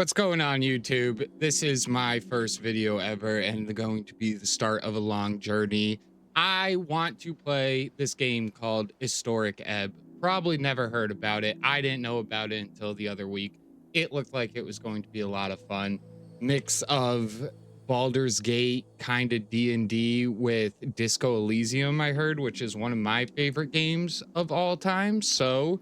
What's going on, YouTube? This is my first video ever and going to be the start of a long journey. I want to play this game called Historic Ebb. Probably never heard about it. I didn't know about it until the other week. It looked like it was going to be a lot of fun. Mix of Baldur's Gate kind of D&D with Disco Elysium, I heard, which is one of my favorite games of all time. So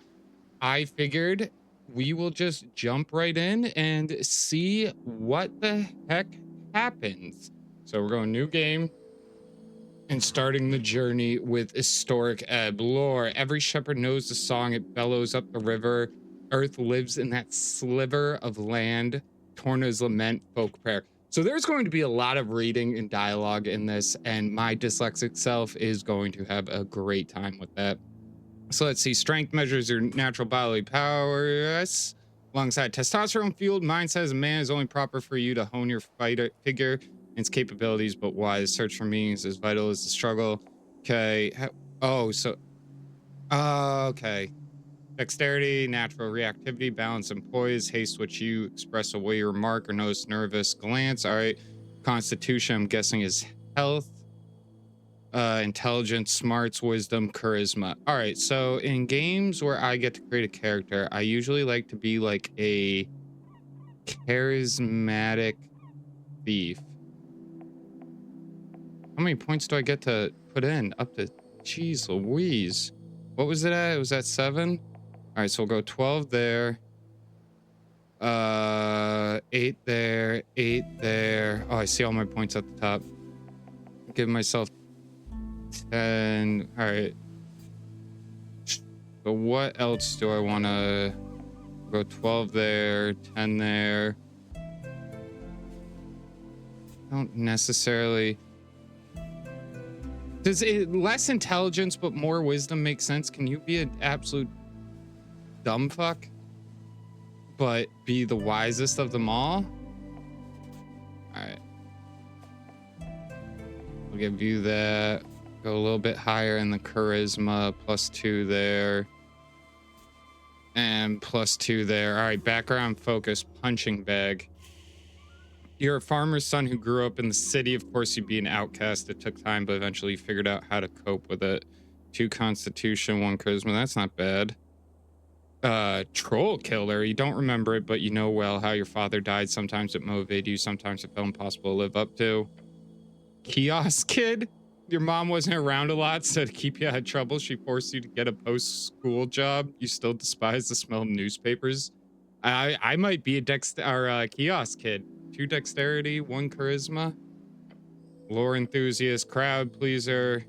I figured we will just jump right in and see what the heck happens. So we're going new game and starting the journey with Historic Ebb. Lore. Every shepherd knows the song. It bellows up the river. Earth lives in that sliver of land. Torna's lament, folk prayer. So there's going to be a lot of reading and dialogue in this, and my dyslexic self is going to have a great time with that. So let's see. Strength measures your natural bodily powers alongside testosterone fueled mindset as a man is only proper for you to hone your fighter figure and its capabilities, but why the search for meaning is as vital as the struggle. Okay. Oh, so okay. Dexterity, natural reactivity, balance and poise, haste which you express a way remark or notice nervous glance. All right. Constitution, I'm guessing, is health. Intelligence, smarts, wisdom, charisma. All right, so in games where I get to create a character, I usually like to be like a charismatic thief. How many points do I get to put in? Up to, jeez Louise. What was it at? It was at 7. All right, so we'll go 12 there. 8 there, 8 there. Oh, I see all my points at the top. Give myself 10. All right. So what else do I want to go? 12 there, 10 there. Don't necessarily. Does it less intelligence but more wisdom make sense? Can you be an absolute dumb fuck but be the wisest of them all? All right. I'll give you that. Go a little bit higher in the charisma, +2 there. And +2 there. All right, background focus, punching bag. You're a farmer's son who grew up in the city. Of course, you'd be an outcast. It took time, but eventually you figured out how to cope with it. 2 constitution, 1 charisma. That's not bad. Troll killer. You don't remember it, but you know well how your father died. Sometimes it motivated you. Sometimes it felt impossible to live up to. Kiosk kid. Your mom wasn't around a lot, so to keep you out of trouble, she forced you to get a post-school job. You still despise the smell of newspapers. I might be a kiosk kid. 2 dexterity, 1 charisma. Lore enthusiast, crowd pleaser.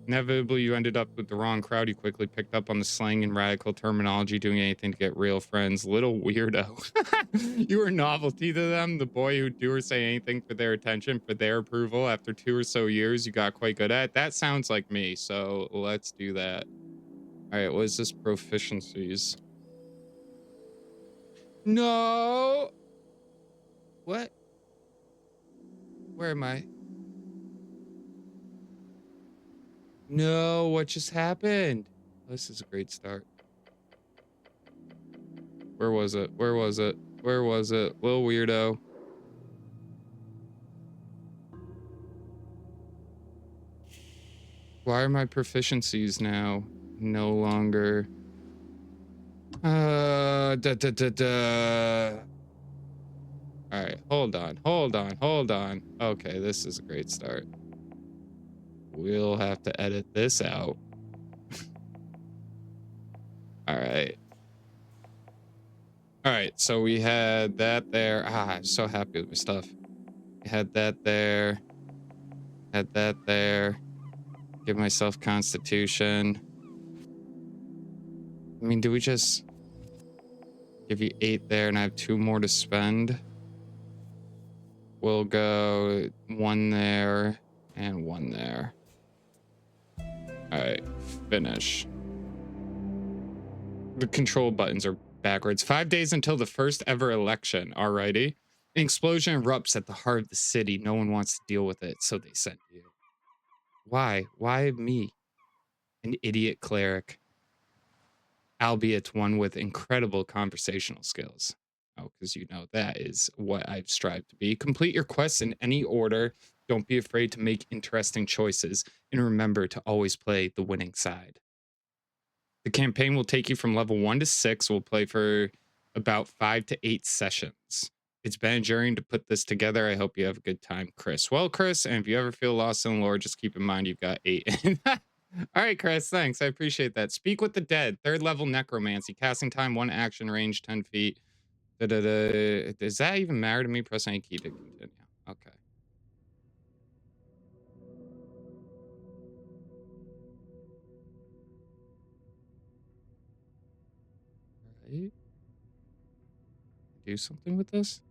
Inevitably, you ended up with the wrong crowd. You quickly picked up on the slang and radical terminology, doing anything to get real friends. Little weirdo. You were a novelty to them. The boy who'd do or say anything for their attention, for their approval. After 2 or so years, you got quite good at it. That sounds like me, so let's do that. All right, what is this? Proficiencies. No. What? Where am I? No, what just happened? This is a great start. Where was it? Where was it? Where was it? Little weirdo. Why are my proficiencies now no longer? Da da da da. All right, hold on. Okay, this is a great start. We'll have to edit this out. All right. All right, so we had that there. I'm so happy with my stuff. We had that there. Had that there. Give myself constitution. I mean, do we just give you 8 there and I have 2 more to spend? We'll go 1 there and 1 there. All right, finish. The control buttons are backwards. 5 days until the first ever election. Alrighty. An explosion erupts at the heart of the city. No one wants to deal with it, so they send you. Why? Why me? An idiot cleric. Albeit one with incredible conversational skills. Oh, because you know that is what I've strived to be. Complete your quests in any order. Don't be afraid to make interesting choices. And remember to always play the winning side. The campaign will take you from level 1 to 6. We'll play for about 5 to 8 sessions. It's been a journey to put this together. I hope you have a good time, Chris. Well, Chris, and if you ever feel lost in lore, just keep in mind you've got 8. All right, Chris, thanks. I appreciate that. Speak with the dead. 3rd level necromancy. Casting time, 1 action range, 10 feet. Da-da-da. Does that even matter to me? Press any key to continue. Okay. All right. Do something with this?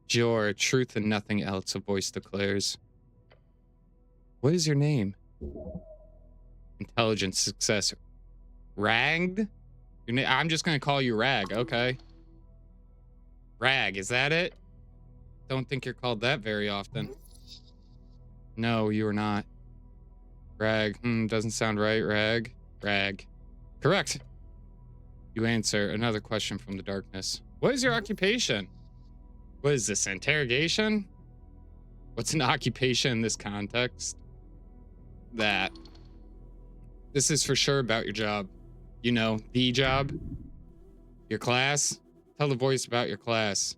Jor, truth and nothing else, a voice declares. What is your name? Intelligence success. Ragged? I'm just going to call you Rag, okay. Rag, is that it? Don't think you're called that very often. No, you are not. Rag, doesn't sound right, Rag. Rag. Correct. You answer another question from the darkness. What is your occupation? What is this, interrogation? What's an occupation in this context? That. This is for sure about your job. You know, the job. Your class. Tell the voice about your class.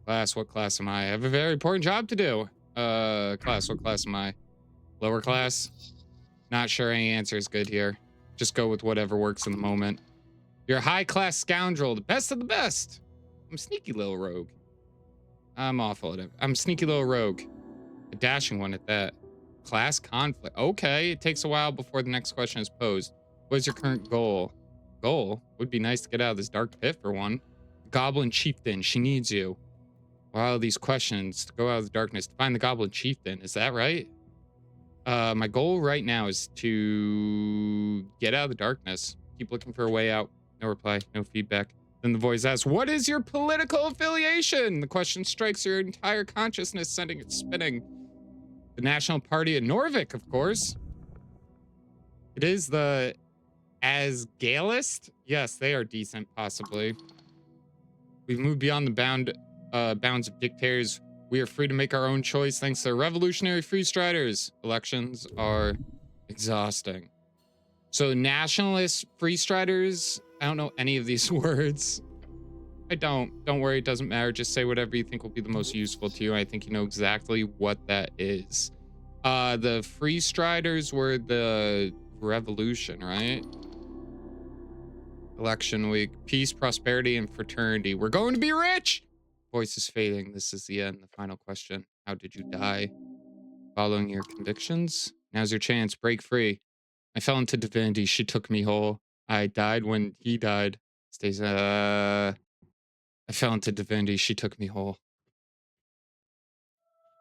Class, what class am I? I have a very important job to do. Class, what class am I? Lower class? Not sure any answer is good here. Just go with whatever works in the moment. You're a high-class scoundrel, the best of the best. I'm a sneaky little rogue. I'm awful at it. I'm a sneaky little rogue. A dashing one at that. Class conflict. Okay, it takes a while before the next question is posed. What is your current goal? Goal? Would be nice to get out of this dark pit for one. Goblin chieftain, she needs you. Wow, these questions to go out of the darkness to find the goblin chieftain. Is that right? My goal right now is to get out of the darkness. Keep looking for a way out. No reply, no feedback. Then the voice asks, what is your political affiliation? The question strikes your entire consciousness, sending it spinning. The National Party of Norvik, of course. It is the Asgalist? Yes, they are decent, possibly. We've moved beyond the bounds of dictators. We are free to make our own choice thanks to revolutionary freestriders. Elections are exhausting. So nationalist freestriders, I don't know any of these words. I don't. Don't worry, it doesn't matter. Just say whatever you think will be the most useful to you. I think you know exactly what that is. The freestriders were the revolution, right? Election week. Peace, prosperity, and fraternity. We're going to be rich! Voice is fading. This is the end. The final question. How did you die? Following your convictions? Now's your chance. Break free. I fell into divinity. She took me whole. I died when he died. Stays, I fell into divinity. She took me whole.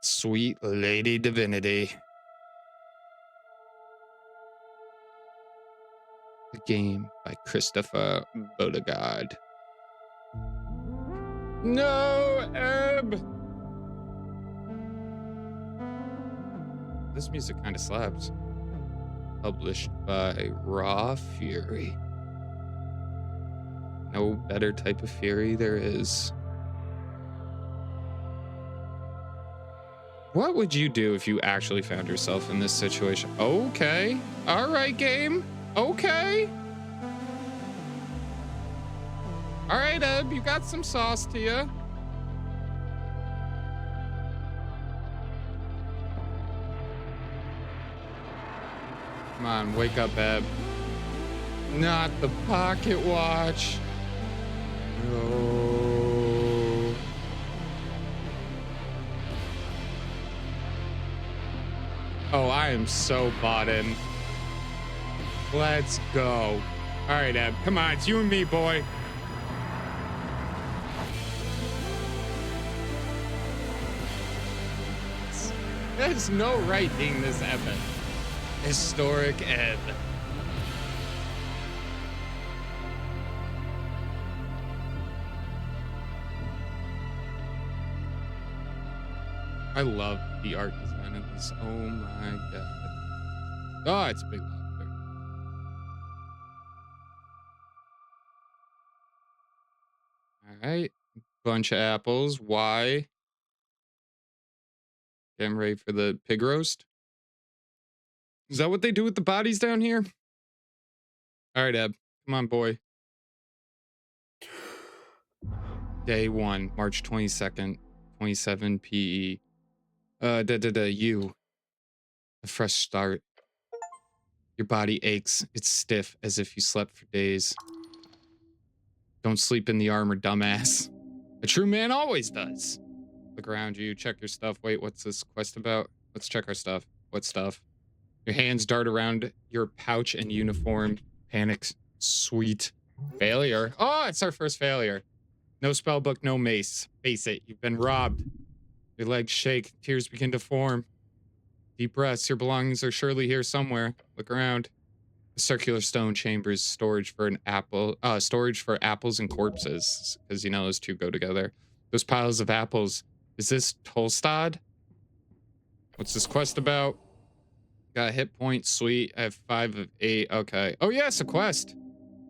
Sweet Lady Divinity. The Game by Christopher Bodegard. No, Ebb! This music kind of slaps. Published by Raw Fury. No better type of fury there is. What would you do if you actually found yourself in this situation? Okay. All right, game. Okay. All right, Ebb, you got some sauce to you. Come on, wake up, Ebb. Not the pocket watch. No. Oh, I am so bought in. Let's go. All right, Ebb. Come on, it's you and me, boy. There's no right being this epic. Historic Ebb. I love the art design of this. Oh my god. Oh, it's a big love. All right. Bunch of apples. Why? Getting ready for the pig roast. Is that what they do with the bodies down here? All right, Eb. Come on, boy. Day 1, March 22nd, 27 PE. You. A fresh start. Your body aches. It's stiff as if you slept for days. Don't sleep in the armor, dumbass. A true man always does. Look around you. Check your stuff. Wait, what's this quest about? Let's check our stuff. What stuff? Your hands dart around your pouch and uniform. Panic. Sweet. Failure. Oh, it's our first failure. No spell book, no mace. Face it, you've been robbed. Your legs shake. Tears begin to form. Deep breaths. Your belongings are surely here somewhere. Look around. The circular stone chambers, storage for storage for apples and corpses, because you know those two go together. Those piles of apples. Is this Tolstad? What's this quest about? Got a hit point. Sweet. I have 5 of 8. Okay. Oh yes, a quest.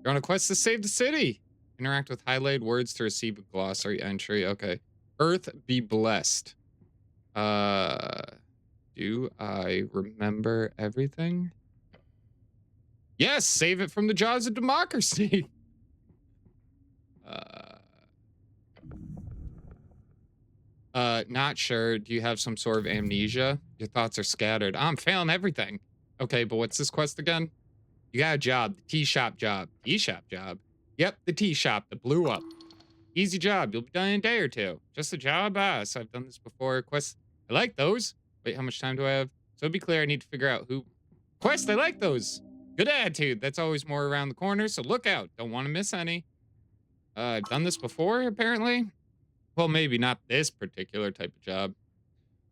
You're on a quest to save the city. Interact with highlighted words to receive a glossary entry. Okay. Earth be blessed. Do I remember everything? Yes, save it from the jaws of democracy. Not sure. Do you have some sort of amnesia? Your thoughts are scattered. I'm failing everything. Okay, but what's this quest again? You got a job, the tea shop job. Tea shop job? Yep, the tea shop that blew up. Easy job. You'll be done in a day or two. Just a job? So I've done this before. Quests. I like those. Wait, how much time do I have? So to be clear, I need to figure out who. Quest, I like those. Good attitude. That's always more around the corner, so look out. Don't want to miss any. I've done this before, apparently. Well, maybe not this particular type of job.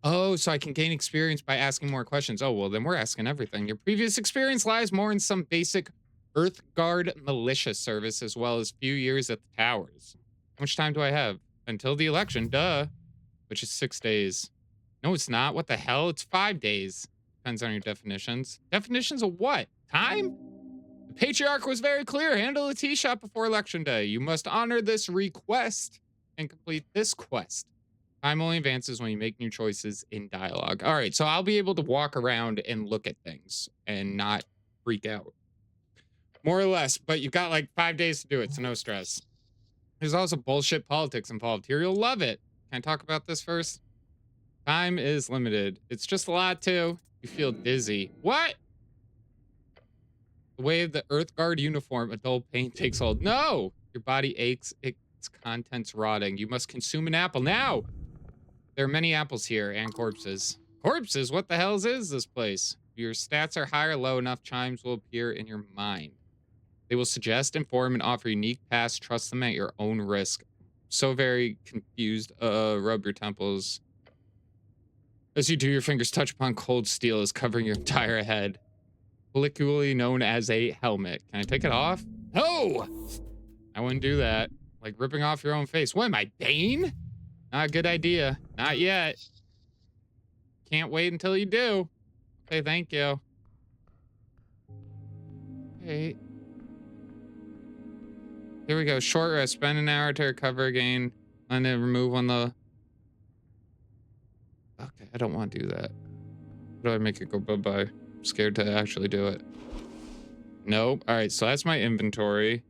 Oh, so I can gain experience by asking more questions. Oh, well, then we're asking everything. Your previous experience lies more in some basic Earth Guard militia service, as well as few years at the towers. How much time do I have? Until the election, duh. Which is 6 days. No, it's not. What the hell? It's 5 days. Depends on your definitions. Definitions of what? Time? The patriarch was very clear. Handle the tea shop before election day. You must honor this request and complete this quest. Time only advances when you make new choices in dialogue. All right, so I'll be able to walk around and look at things and not freak out. More or less, but you've got like 5 days to do it, so no stress. There's also bullshit politics involved here. You'll love it. Can I talk about this first? Time is limited. It's just a lot, too. You feel dizzy. What? The way of the Earth Guard uniform, a dull pain takes hold. No! Your body aches. Its contents rotting. You must consume an apple now. There are many apples here and corpses. Corpses? What the hell is this place? If your stats are high or low enough, chimes will appear in your mind. They will suggest, inform, and offer unique paths. Trust them at your own risk. So very confused. Rub your temples. As you do, your fingers touch upon cold steel as covering your entire head. Colloquially known as a helmet. Can I take it off? No! I wouldn't do that. Like ripping off your own face. What am I, Bane? Not a good idea. Not yet. Can't wait until you do. Okay, thank you. Okay. Here we go. Short rest. Spend an hour to recover again. And then remove on the... Okay, I don't want to do that. How do I make it go bye-bye? I'm scared to actually do it. Nope. All right, so that's my inventory.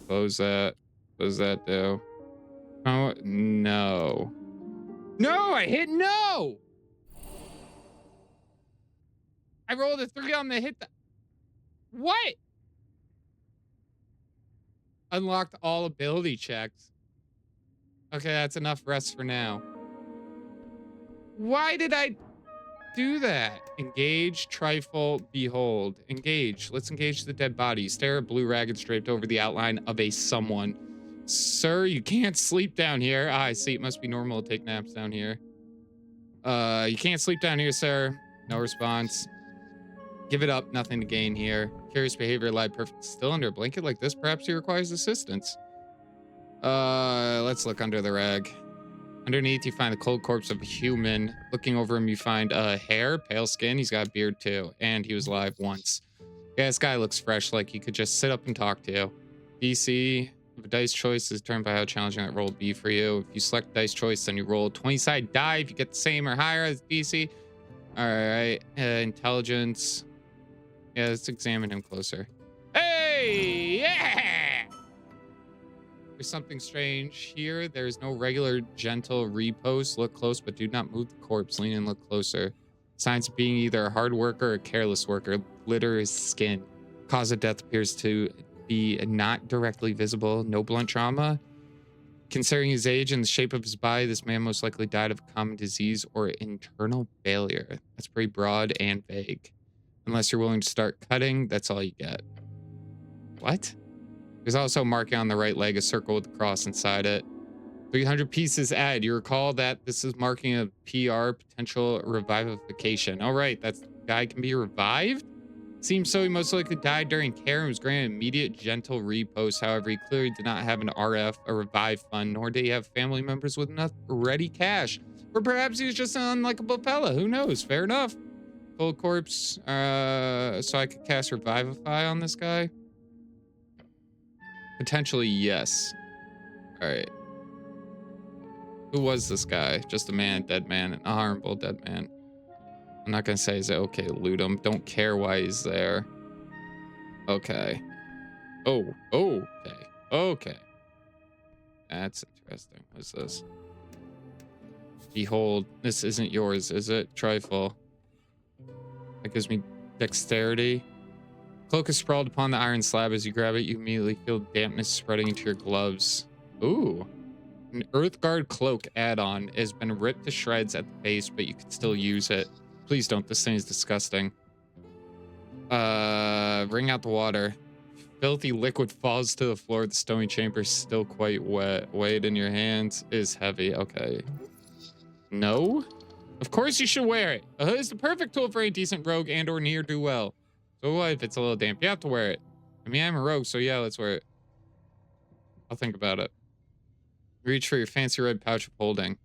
Close that. What does that do? Oh, no. No, I hit no! I rolled a 3 on the hit. What? Unlocked all ability checks. Okay, that's enough rest for now. Why did I do that? Engage, trifle, behold. Engage. Let's engage the dead body. Stare at blue ragged draped over the outline of a someone. Sir, you can't sleep down here. Ah, I see. It must be normal to take naps down here. You can't sleep down here, sir. No response. Give it up. Nothing to gain here. Curious behavior lied perfect. Still under a blanket like this. Perhaps he requires assistance. Let's look under the rag. Underneath, you find the cold corpse of a human. Looking over him, you find hair, pale skin. He's got a beard too, and he was alive once. Yeah, this guy looks fresh, like he could just sit up and talk to you. DC, The dice choice is determined by how challenging that roll will be for you. If you select dice choice, then you roll a 20-sided die. If you get the same or higher as DC. All right. Intelligence. Yeah, let's examine him closer. Hey! Yeah! There's something strange here. There's no regular gentle repost. Look close, but do not move the corpse. Lean and look closer. Signs of being either a hard worker or a careless worker. Litter his skin. Cause of death appears to be not directly visible. No blunt trauma. Considering his age and the shape of his body, this man most likely died of a common disease or internal failure. That's pretty broad and vague. Unless you're willing to start cutting, that's all you get. What? There's also a marking on the right leg, a circle with a cross inside it. 300 pieces added. You recall that this is marking a PR, potential revivification. All right, that guy can be revived? Seems so. He most likely died during care and was granted immediate gentle repost. However, he clearly did not have an RF, a revive fund, nor did he have family members with enough ready cash. Or perhaps he was just an unlikable fella. Who knows? Fair enough. Cold corpse. So I could cast Revivify on this guy? Potentially, yes. All right. Who was this guy? Just a man, dead man, an honorable dead man. I'm not gonna say, is it okay to loot him? Don't care why he's there. Okay. Oh, okay. Okay. That's interesting. What's this? Behold, this isn't yours, is it? Trifle. That gives me dexterity. Cloak is sprawled upon the iron slab. As you grab it, you immediately feel dampness spreading into your gloves. Ooh. An Earthguard cloak add-on has been ripped to shreds at the base, but you can still use it. Please don't. This thing is disgusting. Wring out the water. Filthy liquid falls to the floor. The stony chamber is still quite wet. Weight in your hands is heavy. Okay. No? Of course you should wear it. A hood is the perfect tool for a decent rogue and or ne'er-do-well. So what if it's a little damp? You have to wear it. I mean, I'm a rogue, so yeah, let's wear it. I'll think about it. Reach for your fancy red pouch of holding.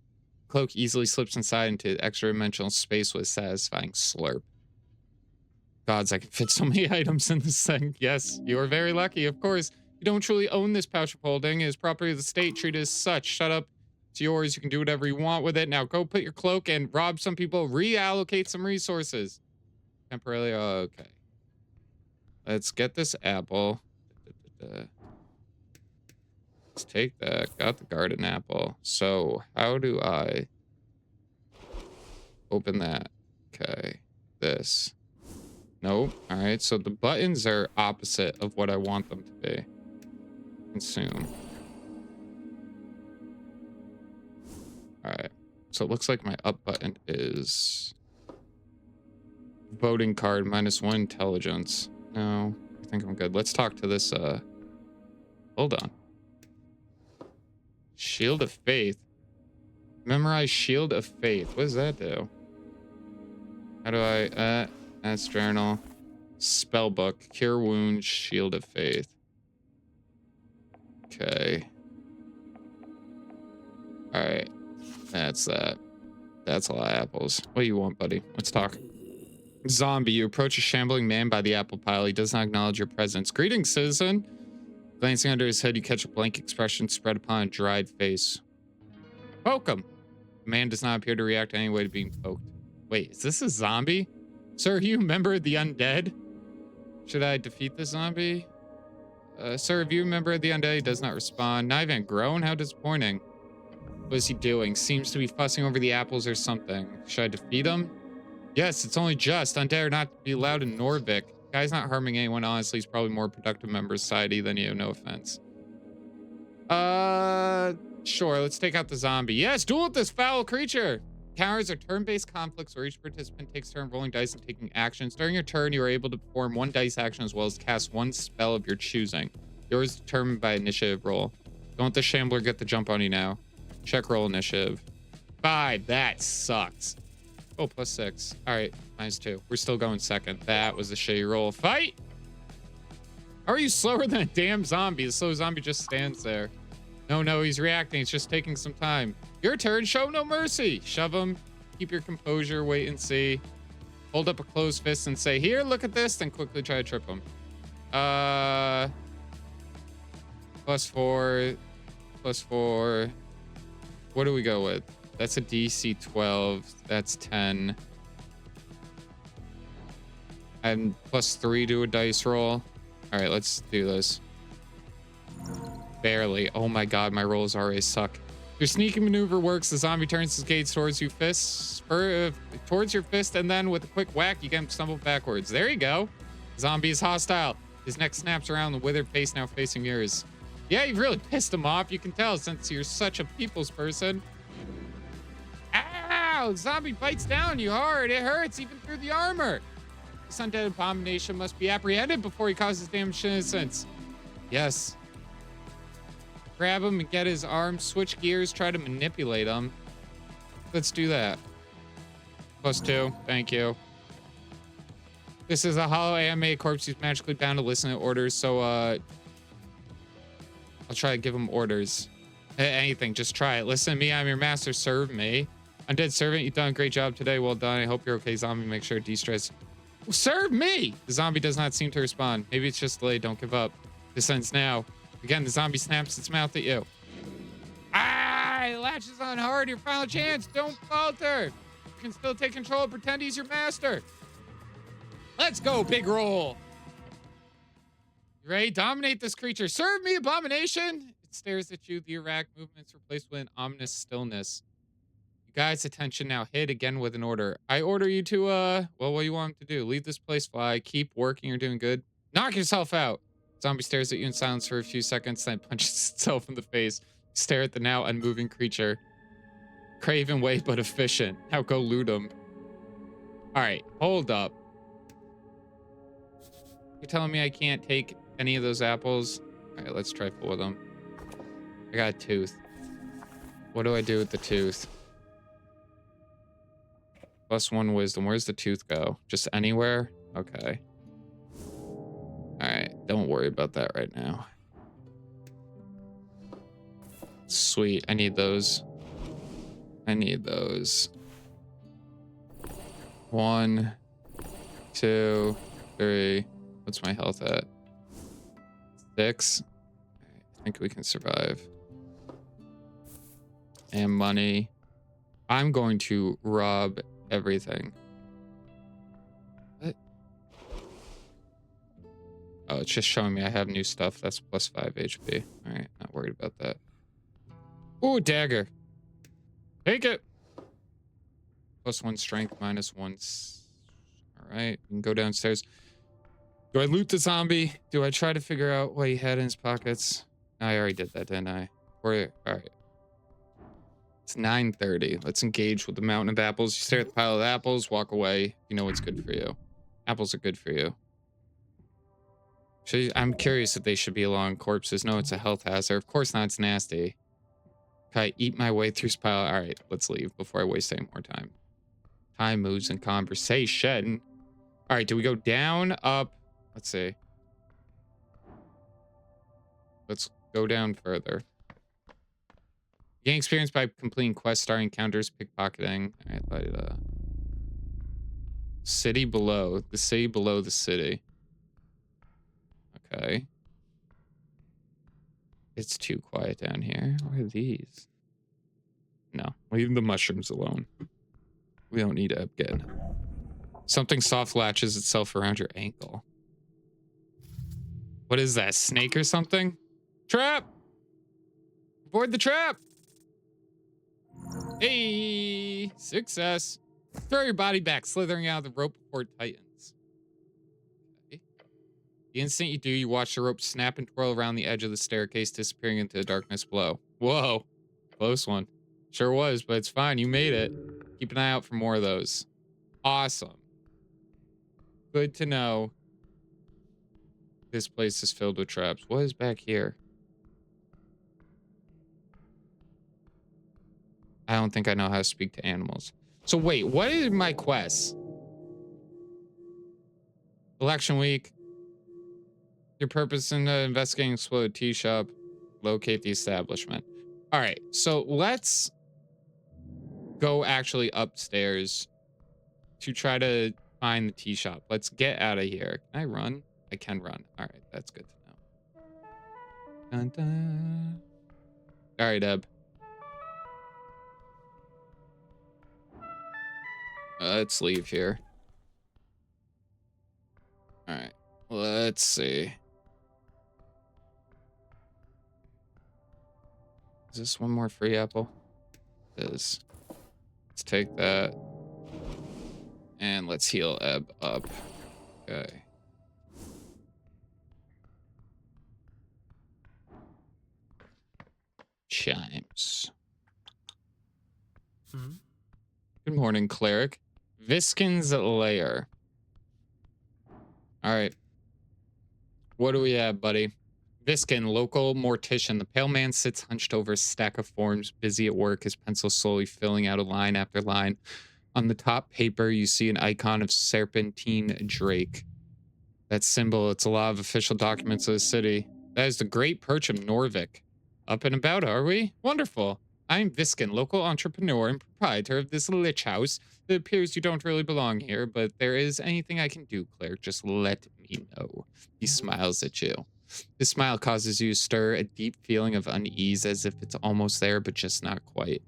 Cloak easily slips inside into extra-dimensional space with a satisfying slurp. Gods, I can fit so many items in this thing. Yes, you are very lucky, of course. You don't truly own this pouch of holding. It is property of the state. Treat it as such. Shut up. It's yours. You can do whatever you want with it. Now go put your cloak and rob some people. Reallocate some resources. Temporarily. Oh, okay. Let's get this apple. Let's take that. Got the garden apple. So how do I open that? Okay. This. Nope. All right. So the buttons are opposite of what I want them to be. Consume. All right. So it looks like my up button is voting card -1 intelligence. No, I think I'm good. Let's talk to this. Hold on. Shield of Faith. Memorize Shield of Faith. What does that do? How do I, that's journal. Spellbook. Cure wounds. Shield of Faith. Okay. All right. That's that. That's a lot of apples. What do you want, buddy? Let's talk. Zombie. You approach a shambling man by the apple pile. He does not acknowledge your presence. Greetings, citizen. Glancing under his hood, you catch a blank expression spread upon a dried face. Poke him. The man does not appear to react in any way to being poked. Wait, is this a zombie? Sir, are you a member of the undead? Should I defeat the zombie? Sir, if you a member of the undead, he does not respond. Not even groan? How disappointing. What is he doing? Seems to be fussing over the apples or something. Should I defeat him? Yes, it's only just. Undead are not to be allowed in Norvik. Guy's not harming anyone, honestly. He's probably more productive member of society than you, no offense. Sure, let's take out the zombie. Yes, duel with this foul creature. Counters are turn-based conflicts where each participant takes turn rolling dice and taking actions. During your turn, you are able to perform one dice action as well as cast one spell of your choosing. Yours is determined by initiative roll. Don't let the shambler get the jump on you now. Check roll initiative. 5, that sucks. Oh, +6. All right, -2. We're still going second. That was a shitty roll. Fight! How are you slower than a damn zombie? The slow zombie just stands there. No, he's reacting. It's just taking some time. Your turn. Show no mercy. Shove him. Keep your composure. Wait and see. Hold up a closed fist and say, here, look at this. Then quickly try to trip him. +4, +4. What do we go with? That's a DC 12. That's 10. And +3 to a dice roll. All right, let's do this. Barely. Oh my god, my rolls already suck. Your sneaking maneuver works. The zombie turns his gaze towards you, towards your fist, and then with a quick whack, you get him stumbled backwards. There you go. Zombie is hostile. His neck snaps around, the withered face now facing yours. Yeah, you've really pissed him off. You can tell since you're such a people's person. Ow! Zombie bites down you hard. It hurts even through the armor. This undead abomination must be apprehended before he causes damage to innocents. Yes. Grab him and get his arms, switch gears, try to manipulate him. Let's do that. +2, thank you. This is a hollow animated corpse who's magically bound to listen to orders, so I'll try to give him orders. Anything, just try it. Listen to me, I'm your master, serve me. Undead servant, you've done a great job today, well done. I hope you're okay, zombie, make sure to de-stress. Serve me! The zombie does not seem to respond. Maybe it's just delayed, don't give up. This ends now. Again, the zombie snaps its mouth at you. Ah! It latches on hard. Your final chance. Don't falter. You can still take control. Pretend he's your master. Let's go, big roll. You ready? Dominate this creature. Serve me, abomination. It stares at you. The erratic movements replaced with an ominous stillness. You guys' attention now. Hit again with an order. I order you to, well, what do you want him to do? Leave this place, fly. Keep working. You're doing good. Knock yourself out. Zombie stares at you in silence for a few seconds, then punches itself in the face. Stare at the now unmoving creature. Craven way, but efficient. Now go loot him. All right, hold up. You're telling me I can't take any of those apples? All right, let's trifle with them. I got a tooth. What do I do with the tooth? +1 wisdom. Where's the tooth go? Just anywhere? Okay. All right, don't worry about that right now. Sweet, I need those. I need those. 1, 2, 3. What's my health at? 6. I think we can survive. And money. I'm going to rob everything. What? Oh, it's just showing me I have new stuff. That's +5 HP. All right, not worried about that. Ooh, dagger. Take it. +1 strength, -1. All right, we can go downstairs. Do I loot the zombie? Do I try to figure out what he had in his pockets? I already did that, didn't I? All right. It's 9:30. Let's engage with the mountain of apples. You stare at the pile of apples, walk away. You know what's good for you. Apples are good for you. So I'm curious if they should be along corpses. No, it's a health hazard. Of course not, it's nasty. Okay, eat my way through this pile. All right, let's leave before I waste any more time. Time moves in conversation. All right, do we go down, up? Let's see. Let's go down further. Gain experience by completing quests, starting encounters, pickpocketing. All right, city below. The city below the city. Okay. It's too quiet down here. What are these? No, leave the mushrooms alone. We don't need Ebb again. Something soft latches itself around your ankle. What is that? Snake or something? Trap! Avoid the trap! Hey! Success! Throw your body back, slithering out of the rope before it tightens. Okay. The instant you do, you watch the rope snap and twirl around the edge of the staircase, disappearing into the darkness below. Whoa! Close one. Sure was, but it's fine. You made it. Keep an eye out for more of those. Awesome. Good to know. This place is filled with traps. What is back here? I don't think I know how to speak to animals. So wait, what is my quest? Election week. Your purpose in investigating exploded tea shop. Locate the establishment. All right, so let's go actually upstairs to try to find the tea shop. Let's get out of here. Can I run? I can run. All right, that's good to know. Dun, dun. All right, Ebb. Let's leave here. All right. Let's see. Is this one more free apple? It is. Let's take that. And let's heal Ebb up. Okay. Chimes. Good morning, cleric. Viskin's lair. All right. What do we have, buddy? Viskin, local mortician. The pale man sits hunched over a stack of forms, busy at work, his pencil slowly filling out a line after line. On the top paper, you see an icon of Serpentine Drake. That symbol, it's a lot of official documents of the city. That is the Great Perch of Norvik. Up and about, are we? Wonderful. I'm Viskin, local entrepreneur and proprietor of this lich house. It appears you don't really belong here, but there is anything I can do, cleric. Just let me know. He smiles at you. This smile causes you to stir a deep feeling of unease, as if it's almost there, but just not quite.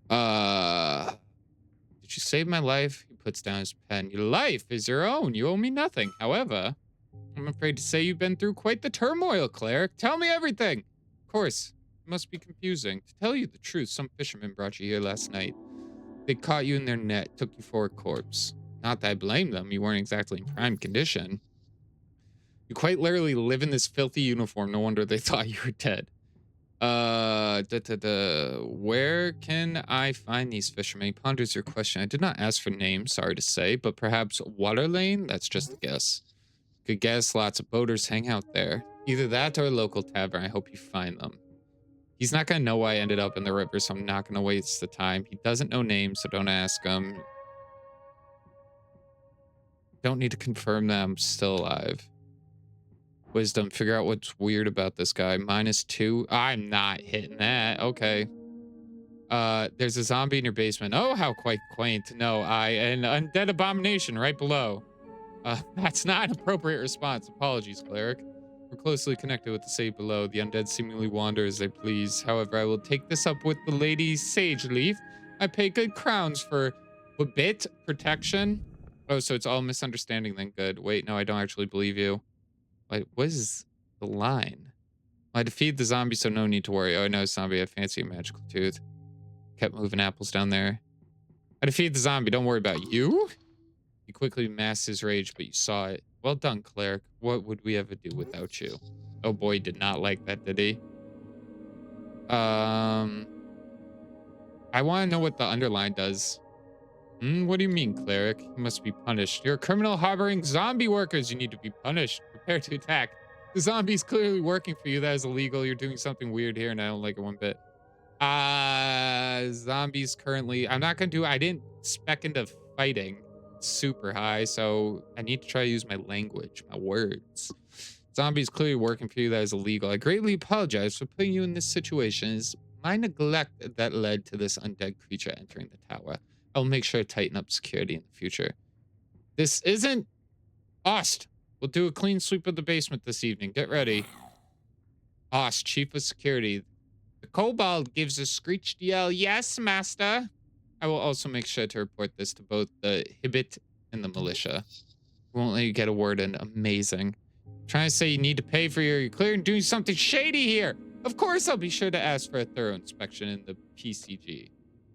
Did you save my life? He puts down his pen. Your life is your own. You owe me nothing. However, I'm afraid to say you've been through quite the turmoil, cleric. Tell me everything. Of course, it must be confusing. To tell you the truth, some fishermen brought you here last night. They caught you in their net, took you for a corpse. Not that I blame them. You weren't exactly in prime condition. You quite literally live in this filthy uniform. No wonder they thought you were dead. Where can I find these fishermen? He ponders your question. I did not ask for names, sorry to say, but perhaps Water Lane? That's just a guess. Good guess, lots of boaters hang out there. Either that or a local tavern. I hope you find them. He's not going to know why I ended up in the river, so I'm not going to waste the time. He doesn't know names, so don't ask him. Don't need to confirm that I'm still alive. Wisdom, figure out what's weird about this guy. -2. I'm not hitting that. Okay. There's a zombie in your basement. Oh, how quite quaint. No, an undead abomination right below. That's not an appropriate response. Apologies, cleric. We're closely connected with the city below. The undead seemingly wander as they please. However, I will take this up with the lady Sage Leaf. I pay good crowns for bit protection. Oh, so it's all misunderstanding then. Good. Wait, no, I don't actually believe you. Wait, what is the line? I defeated the zombie, so no need to worry. Oh, I know a zombie. I fancy a magical tooth. Kept moving apples down there. I defeated the zombie. Don't worry about you. He quickly masked his rage, but you saw it. Well done, cleric. What would we ever do without you? Oh boy, he did not like that, did he? I want to know what the underline does. What do you mean, cleric? You must be punished. You're a criminal harboring zombie workers. You need to be punished. Prepare to attack. The zombie's clearly working for you. That is illegal. You're doing something weird here, and I don't like it one bit. Zombies currently... I didn't spec into fighting super high, so I need to try to use my language, my words. Zombies clearly working for you. That is illegal. I greatly apologize for putting you in this situation. It's my neglect that led to this undead creature entering the tower. I'll make sure to tighten up security in the future. This isn't Ost. We'll do a clean sweep of the basement this evening. Get ready. Ost, chief of security. The kobold gives a screeched yell. Yes, master. I will also make sure to report this to both the Hibbit and the militia. Won't let you get a word in. Amazing. Trying to say you need to pay for you're clearly doing something shady here. Of course, I'll be sure to ask for a thorough inspection in the PCG.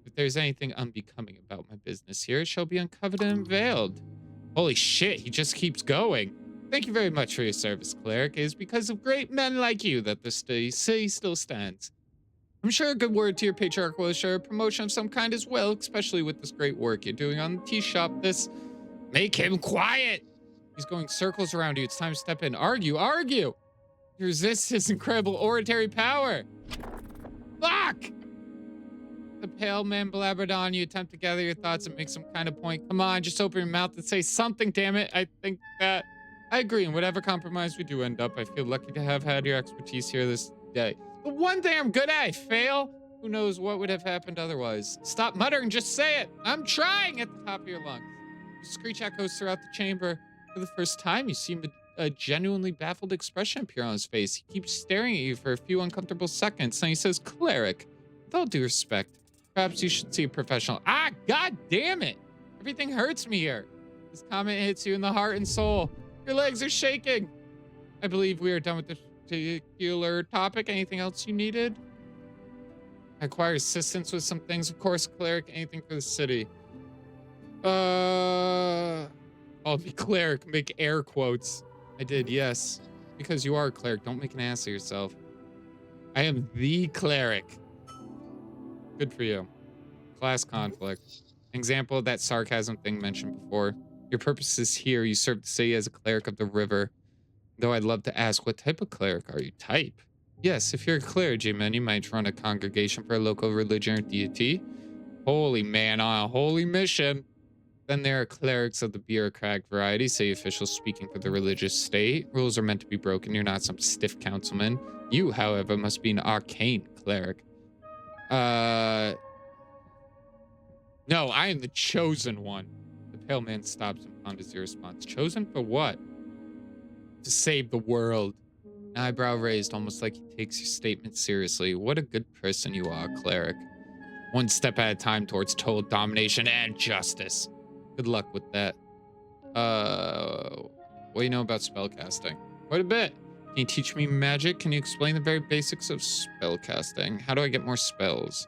If there's anything unbecoming about my business here, it shall be uncovered and unveiled. Holy shit, he just keeps going. Thank you very much for your service, cleric. It is because of great men like you that the city still stands. I'm sure a good word to your patriarch will assure a promotion of some kind as well, especially with this great work you're doing on the tea shop. Make him quiet. He's going circles around you. It's time to step in. Argue. You resist his incredible oratory power. Fuck! The pale man blabbered on. You attempt to gather your thoughts and make some kind of point. Come on, just open your mouth and say something, damn it. I think that I agree. In whatever compromise we do end up, I feel lucky to have had your expertise here this day. The one thing I'm good at, I fail. Who knows what would have happened otherwise? Stop muttering, just say it. I'm trying at the top of your lungs. The screech echoes throughout the chamber. For the first time, you seem to a genuinely baffled expression appear on his face. He keeps staring at you for a few uncomfortable seconds. Then he says, "Cleric, with all due respect, perhaps you should see a professional." Ah, god damn it! Everything hurts me here. This comment hits you in the heart and soul. Your legs are shaking. I believe we are done with this particular topic. Anything else you needed? I require assistance with some things, of course, cleric. Anything for the city. I'll be cleric. Make air quotes. I did, yes. Because you are a cleric. Don't make an ass of yourself. I am the cleric. Good for you. Class conflict. Example of that sarcasm thing mentioned before. Your purpose is here. You serve the city as a cleric of the river. Though I'd love to ask, what type of cleric are you? Type? Yes, if you're a clergyman, you might run a congregation for a local religion or deity. Holy man on a holy mission. Then there are clerics of the bureaucratic variety, city officials speaking for the religious state. Rules are meant to be broken. You're not some stiff councilman. You, however, must be an arcane cleric. No, I am the chosen one. The pale man stops and ponders your response. Chosen for what? To save the world. An eyebrow raised, almost like he takes your statement seriously. What a good person you are, cleric. One step at a time towards total domination and justice. Good luck with that. What do you know about spellcasting? Quite a bit. Can you teach me magic? Can you explain the very basics of spellcasting? How do I get more spells?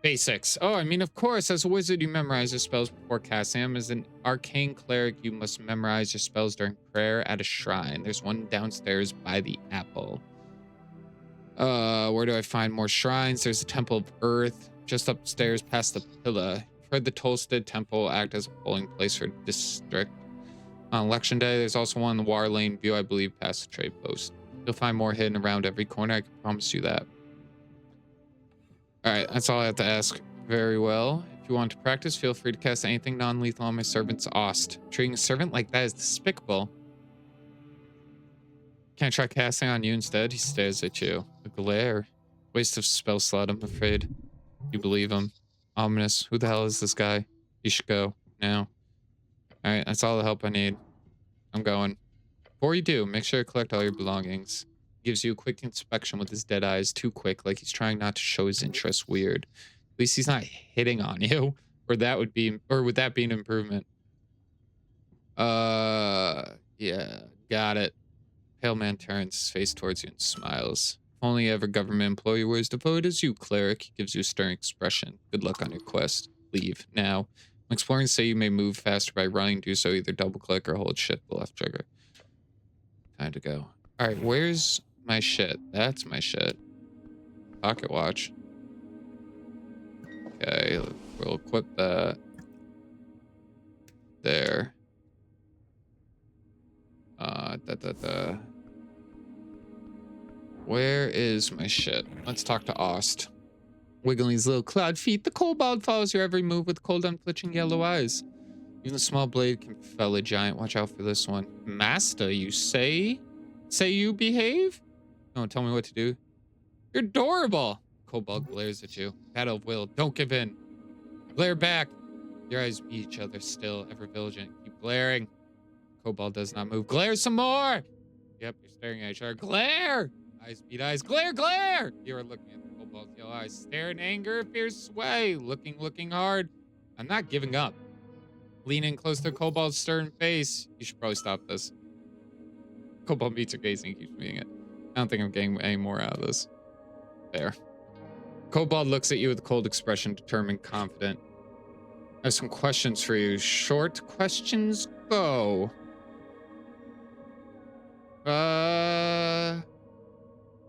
Basics. Oh, I mean, of course, as a wizard, you memorize your spells before casting them. As an arcane cleric, you must memorize your spells during prayer at a shrine. There's one downstairs by the apple. Where do I find more shrines? There's a Temple of Earth just upstairs past the pillar. You've heard the Tolstead Temple act as a polling place for district. On election day, there's also one in the War Lane view, I believe, past the trade post. You'll find more hidden around every corner, I can promise you that. Alright, that's all I have to ask. Very well. If you want to practice, feel free to cast anything non-lethal on my servant's Ost. Treating a servant like that is despicable. Can I try casting on you instead? He stares at you. A glare. Waste of spell slot, I'm afraid. You believe him. Ominous. Who the hell is this guy? You should go. Now. Alright, that's all the help I need. I'm going. Before you do, make sure to collect all your belongings. He gives you a quick inspection with his dead eyes, too quick, like he's trying not to show his interest. Weird. At least he's not hitting on you. Or would that be an improvement? Yeah, got it. Pale man turns his face towards you and smiles. If only every government employee were as devoted as you, cleric. He gives you a stern expression. Good luck on your quest. Leave now. When exploring, say you may move faster by running. Do so either double click or hold shift the left trigger. Time to go. All right, where's my shit? That's my shit. Pocket watch. Okay, we'll equip that. There. Where is my shit? Let's talk to Ost. Wiggling his little cloud feet, the kobold follows your every move with cold, unflinching yellow eyes. Even a small blade can fell a giant. Watch out for this one. Master, you say? Say you behave? Don't tell me what to do. You're adorable. Kobold glares at you. Battle of will. Don't give in. Glare back. Your eyes meet each other still, ever vigilant. Keep glaring. Kobold does not move. Glare some more. Yep, you're staring at each other. Glare. Eyes meet eyes. Glare, glare. You are looking at the kobold's yellow eyes. Stare in anger, fierce sway. Looking hard. I'm not giving up. Lean in close to Kobold's stern face. You should probably stop this. Kobold meets your gaze and keeps meeting it. I don't think I'm getting any more out of this. There. Kobold looks at you with a cold expression, determined, confident. I have some questions for you. Short questions, go.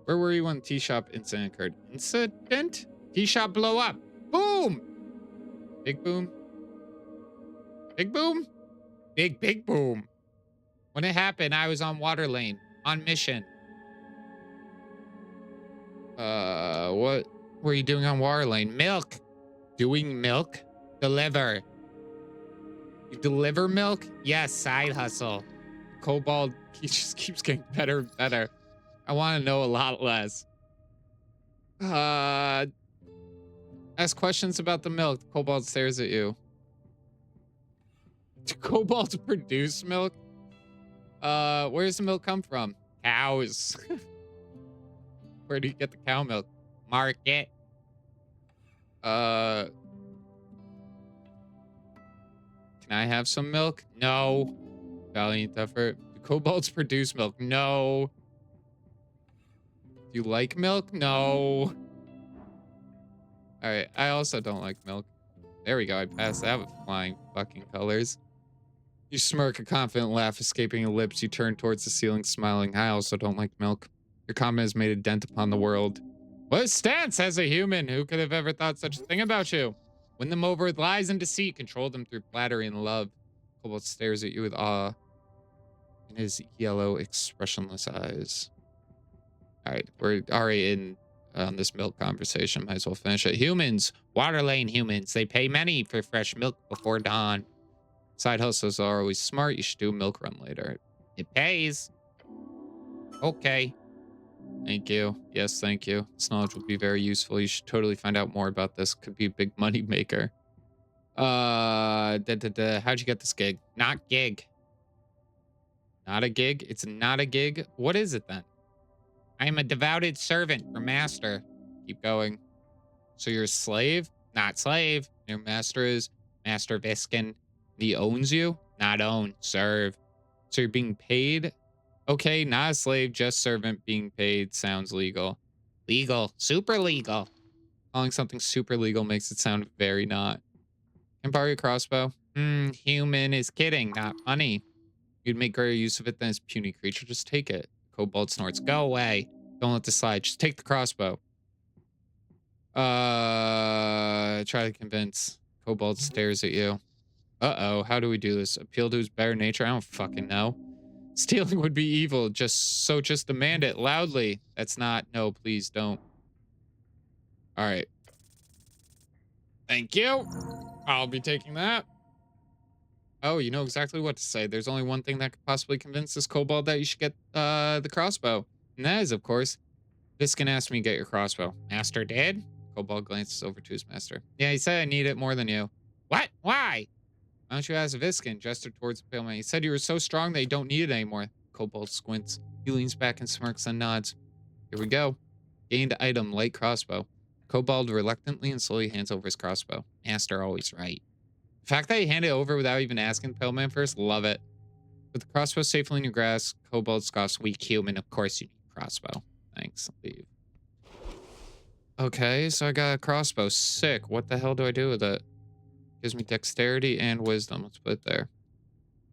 Where were you when the tea shop incident occurred? Incident? Tea shop blow up. Boom! Big boom? Big boom? Big boom. When it happened, I was on Water Lane, on mission. What were you doing on Water Lane? Milk. Doing milk? Deliver. You deliver milk? Yes, side hustle. Kobold, he just keeps getting better and better. I want to know a lot less. Ask questions about the milk. The kobold stares at you. Do kobolds produce milk? Where does the milk come from? Cows. Where do you get the cow milk? Market. Can I have some milk? No. Valiant effort. Do kobolds produce milk? No. Do you like milk? No. All right. I also don't like milk. There we go. I passed that with flying fucking colors. You smirk, a confident laugh escaping your lips. You turn towards the ceiling, smiling. I also don't like milk. Your comment has made a dent upon the world. What a stance as a human! Who could have ever thought such a thing about you? Win them over with lies and deceit. Control them through flattery and love. Kobold stares at you with awe in his yellow, expressionless eyes. All right, we're already in on this milk conversation. Might as well finish it. Humans, water lane humans. They pay many for fresh milk before dawn. Side hustles are always smart. You should do a milk run later. It pays. Okay. Thank you. Yes, thank you. This knowledge will be very useful. You should totally find out more about this. Could be a big money maker. How'd you get this gig? Not gig. Not a gig? It's not a gig? What is it then? I am a devoted servant for master. Keep going. So you're a slave? Not slave. Your master is Master Viskin. He owns you? Not own. Serve. So you're being paid? Okay, not a slave, just servant. Being paid sounds legal. Legal. Super legal. Calling something super legal makes it sound very not. Can I borrow your crossbow? Human is kidding, not funny. You'd make greater use of it than this puny creature. Just take it. Kobold snorts. Go away. Don't let this slide. Just take the crossbow. Try to convince. Kobold stares at you. Uh-oh, how do we do this? Appeal to his better nature? I don't fucking know. Stealing would be evil, just demand it loudly. That's not, no, please don't. All right. Thank you. I'll be taking that. Oh, you know exactly what to say. There's only one thing that could possibly convince this kobold that you should get the crossbow. And that is, of course, Viskin asked me to get your crossbow. Master did? Kobold glances over to his master. Yeah, he said I need it more than you. What? Why? Why don't you ask Viskin? Gestured towards the pale man. He said you were so strong that you don't need it anymore. Kobold squints. He leans back and smirks and nods. Here we go. Gained item, light crossbow. Kobold reluctantly and slowly hands over his crossbow. Master always right. The fact that he handed it over without even asking the pale man first, love it. With the crossbow safely in your grasp, Kobold scoffs, weak human. Of course you need a crossbow. Thanks. Leave. Okay, so I got a crossbow. Sick. What the hell do I do with it? Gives me dexterity and wisdom. Let's put it there.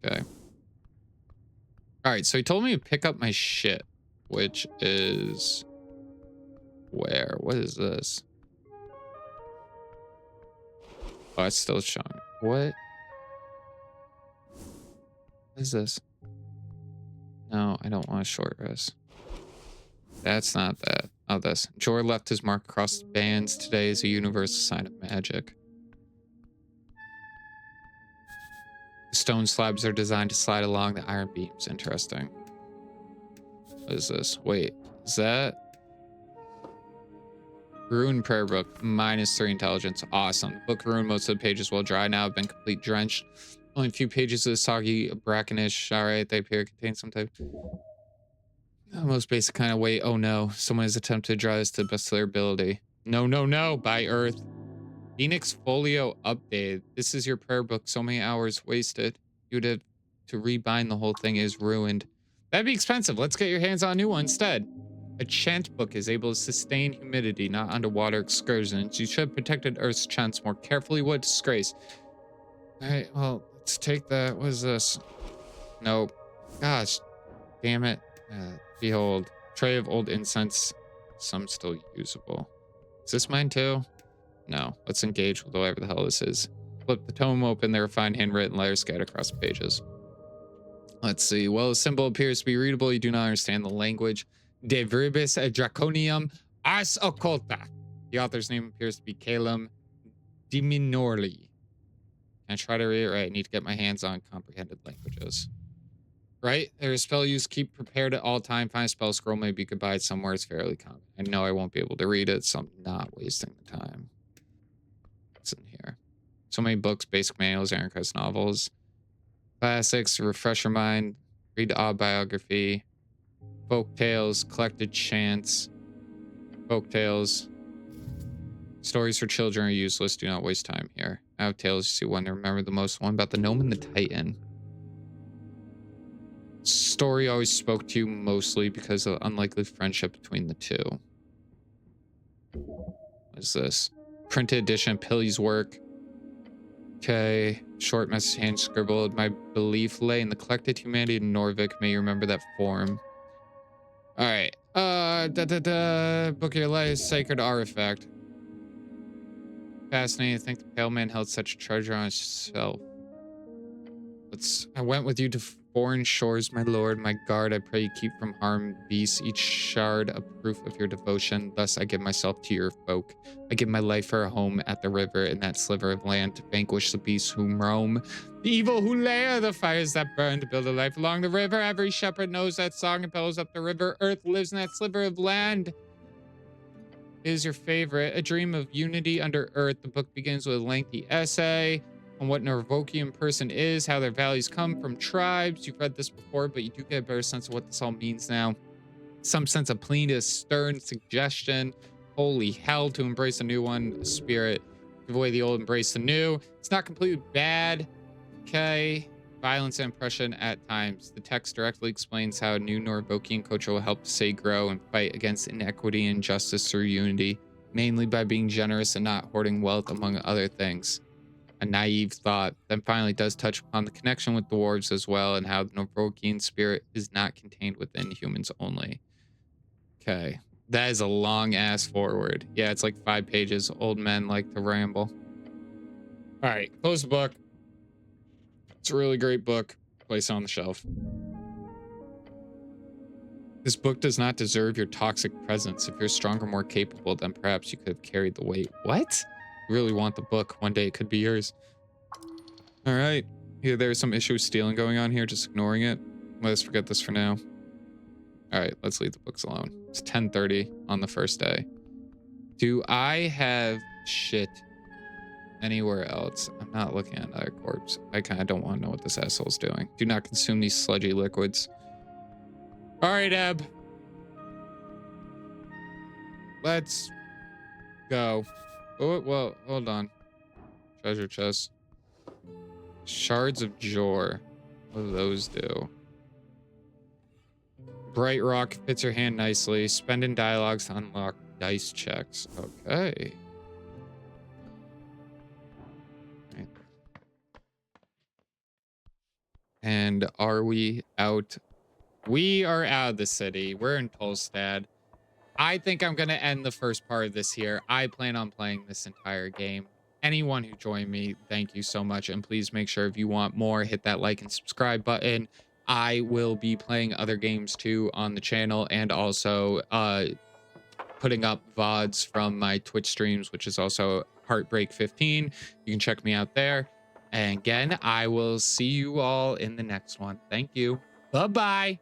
Okay. All right, so he told me to pick up my shit, which is where? What is this? Oh, it's still showing. What? What is this? No, I don't want a short rest. That's not that. Oh, this. Jor left his mark across the bands. Today is a universal sign of magic. The stone slabs are designed to slide along the iron beams. Interesting. What is this? Wait, is that? Ruined prayer book, -3 intelligence. Awesome. The book ruined, most of the pages will dry now, have been complete drenched. Only a few pages of the soggy, brackenish. All right, they appear to contain some type. Most basic kind of weight. Oh no, someone has attempted to draw this to the best of their ability. No, no, no, by Earth. Phoenix Folio updated. This is your prayer book. So many hours wasted. You'd have to rebind the whole thing. Is ruined. That'd be expensive. Let's get your hands on a new one instead. A chant book is able to sustain humidity, not underwater excursions. You should have protected Earth's chants more carefully. What disgrace. All right, well, let's take that. What is this? Nope. Gosh, damn it. Behold, tray of old incense. Some still usable. Is this mine too? No. Let's engage with whatever the hell this is. Flip the tome open. There are fine handwritten letters scattered across the pages. Let's see. Well, the symbol appears to be readable. You do not understand the language. De Verbis Draconium Ars Occulta. The author's name appears to be Calum Diminorli. Can I try to read it right? I need to get my hands on comprehended languages. Right? There's spell use. Keep prepared at all time. Find a spell scroll. Maybe you could buy it somewhere. It's fairly common. I know I won't be able to read it, so I'm not wasting the time. What's in here? So many books, basic manuals, Aaron Crest novels, classics, refresh your mind. Read autobiography. Folk tales, collected chants. Folk tales. Stories for children are useless. Do not waste time here. I have tales you see one to remember the most. One about the gnome and the titan. Story always spoke to you mostly because of unlikely friendship between the two. What is this? Printed edition of Pilly's work. Okay. Short message hand scribbled. My belief lay in the collected humanity of Norvik. May you remember that form. All right. Book of your life, sacred artifact. Fascinating to think the pale man held such a treasure on himself. I went with you to foreign shores, my lord, my guard. I pray you keep from harm beasts, each shard a proof of your devotion. Thus I give myself to your folk. I give my life for a home at the river in that sliver of land to vanquish the beasts who roam. The evil who lair the fires that burn to build a life along the river. Every shepherd knows that song and bellows up the river. Earth lives in that sliver of land. Is your favorite. A dream of unity under earth. The book begins with a lengthy essay on what an Norvokian person is, how their values come from tribes. You've read this before, but you do get a better sense of what this all means now. Some sense of plainness, stern suggestion. Holy hell, to embrace a new one, a spirit. Give away the old, embrace the new. It's not completely bad. Okay. Violence and oppression at times. The text directly explains how a new Norvokian culture will help Say grow and fight against inequity and injustice through unity, mainly by being generous and not hoarding wealth, among other things. A naive thought, then finally does touch upon the connection with dwarves as well, and how the Norvokian spirit is not contained within humans only. Okay. That is a long ass forward. Yeah, it's like 5 pages. Old men like to ramble. All right, close the book. It's a really great book. Place it on the shelf. This book does not deserve your toxic presence. If you're stronger, more capable, then perhaps you could have carried the weight. What? You really want the book. One day it could be yours. All right. Yeah, there's some issue with stealing going on here. Just ignoring it. Let us forget this for now. All right, let's leave the books alone. It's 10:30 on the first day. Do I have shit anywhere else? I'm not looking at another corpse. I kind of don't want to know what this asshole's doing. Do not consume these sludgy liquids. All right, Ebb. Let's go. Oh, well, hold on. Treasure chest. Shards of Jor. What do those do? Bright rock fits your hand nicely. Spend in dialogues to unlock dice checks. Okay. Right. And are we out? We are out of the city. We're in Polstad. I think I'm going to end the first part of this here. I plan on playing this entire game. Anyone who joined me, thank you so much. And please make sure if you want more, hit that like and subscribe button. I will be playing other games too on the channel, and also putting up VODs from my Twitch streams, which is also Heartbreak 15. You can check me out there. And again, I will see you all in the next one. Thank you. Bye-bye.